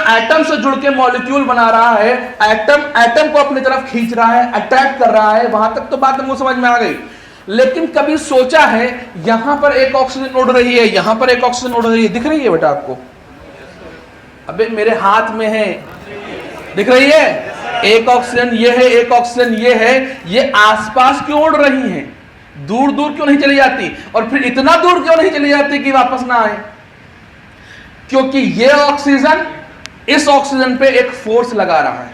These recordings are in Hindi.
एटम से जुड़ के मॉलिक्यूल बना रहा है, एटम को अपनी तरफ खींच रहा है, अट्रैक्ट कर रहा है, वहां तक तो बात हमको समझ में आ गई। लेकिन कभी सोचा है यहां पर एक ऑक्सीजन उड़ रही है, यहां पर एक ऑक्सीजन उड़ रही है, दिख रही है बेटा आपको? अबे मेरे हाथ में है, दिख रही है? एक ऑक्सीजन ये है, एक ऑक्सीजन ये है, ये आसपास क्यों उड़ रही हैं? दूर दूर क्यों नहीं चली जाती? और फिर इतना दूर क्यों नहीं चली जाती कि वापस ना आए? क्योंकि ये ऑक्सीजन इस ऑक्सीजन पे एक फोर्स लगा रहा है।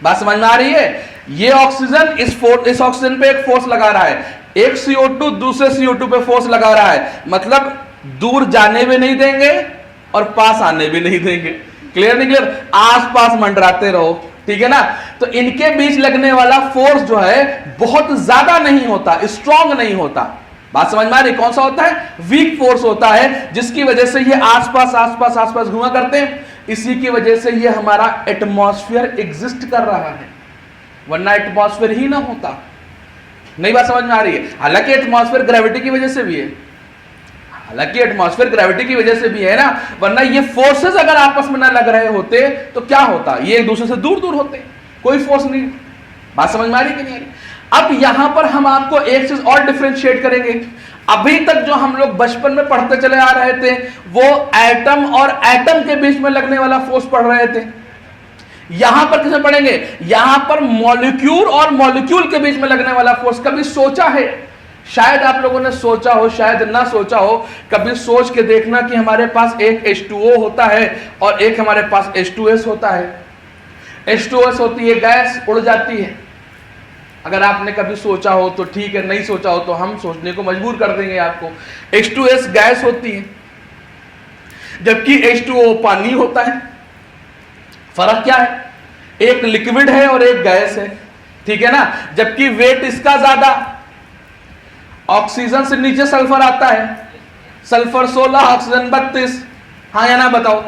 बात समझ में आ रही है? ये ऑक्सीजन इस ऑक्सीजन पे एक फोर्स लगा रहा है, एक CO2 दूसरे CO2 पे फोर्स लगा रहा है, मतलब दूर जाने भी नहीं देंगे और पास आने भी नहीं देंगे। क्लियर नहीं क्लियर? आस पास मंडराते रहो, ठीक है ना? तो इनके बीच लगने वाला फोर्स जो है बहुत ज्यादा नहीं होता, स्ट्रांग नहीं होता। बात समझ में आ रही? कौन सा होता है? वीक फोर्स होता है, जिसकी वजह से ये आसपास घुमा करते हैं। इसी की वजह से ये हमारा एटमॉस्फेयर एग्जिस्ट कर रहा है, वरना एटमॉस्फेयर ही ना होता। नई बात समझ में आ रही है? हालांकि एटमॉस्फेयर ग्रेविटी की वजह से भी है, हालांकि एटमॉस्फेयर ग्रेविटी की वजह से भी है ना, वरना ये फोर्सेस अगर आपस में ना लग रहे होते तो क्या होता? ये एक दूसरे से दूर दूर होते, कोई फोर्स नहीं। बात समझ में आ रही कि नहीं आ रही? अब यहां पर हम आपको एक चीज और डिफरेंशिएट करेंगे। अभी तक जो हम लोग बचपन में पढ़ते चले आ रहे थे वो एटम और एटम के बीच में लगने वाला फोर्स पढ़ रहे थे। यहां पर किसे पढ़ेंगे? यहां पर मॉलिक्यूल और मॉलिक्यूल के बीच में लगने वाला फोर्स। कभी सोचा है? शायद आप लोगों ने सोचा हो, शायद ना सोचा हो। कभी सोच के देखना कि हमारे पास एक H2O होता है और एक हमारे पास H2S होता है। H2S होती है गैस, उड़ जाती है। अगर आपने कभी सोचा हो तो ठीक है, नहीं सोचा हो तो हम सोचने को मजबूर कर देंगे आपको। H2S गैस होती है, जबकि H2O पानी होता है। फर्क क्या है? एक लिक्विड है और एक गैस है, ठीक है ना? जबकि वेट इसका ज्यादा, ऑक्सीजन से नीचे सल्फर आता है, सल्फर 16, ऑक्सीजन 32। हाँ या ना बताओ?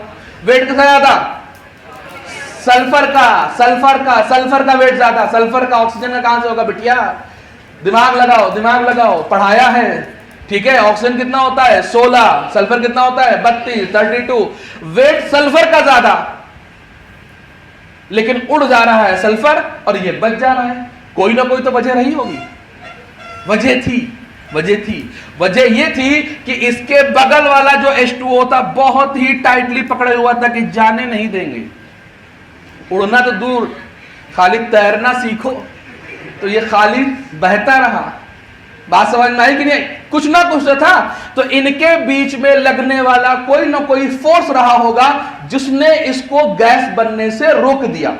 वेट किसका ज्यादा? सल्फर का वेट ज्यादा। सल्फर का ऑक्सीजन का कहां से होगा बिटिया? दिमाग लगाओ, पढ़ाया है, ठीक है? ऑक्सीजन कितना होता है? 16, सल्फर कितना होता है? 32, 32। वेट सल्फर का ज्यादा, लेकिन उड़ जा रहा है सल्फर और ये बच जा रहा है। कोई ना कोई तो वजह रही होगी। वजह ये थी कि इसके बगल वाला जो H2O था बहुत ही टाइटली पकड़े हुआ था कि जाने नहीं देंगे। उड़ना तो दूर, खाली तैरना सीखो, तो ये खाली बहता रहा। बात समझ में आई कि नहीं? कुछ ना कुछ था। तो इनके बीच में लगने वाला कोई ना कोई फोर्स रहा होगा जिसने इसको गैस बनने से रोक दिया।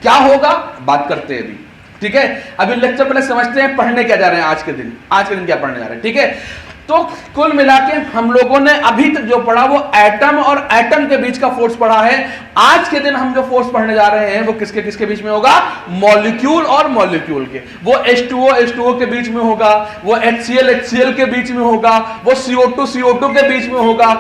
क्या होगा बात करते हैं अभी, ठीक है? अभी लेक्चर पहले समझते हैं पढ़ने क्या जा रहे हैं आज के दिन क्या पढ़ने जा रहे हैं, ठीक है? तो कुल मिला के हम लोगों ने अभी तक जो पढ़ा वो एटम और एटम के बीच का फोर्स पढ़ा है। आज के दिन हम जो फोर्स पढ़ने जा रहे हैं वो किसके किसके बीच में होगा? मॉलिक्यूल और मॉलिक्यूल के। वो H2O के बीच में होगा, वो HCl के बीच में होगा, वो CO2 के बीच में होगा।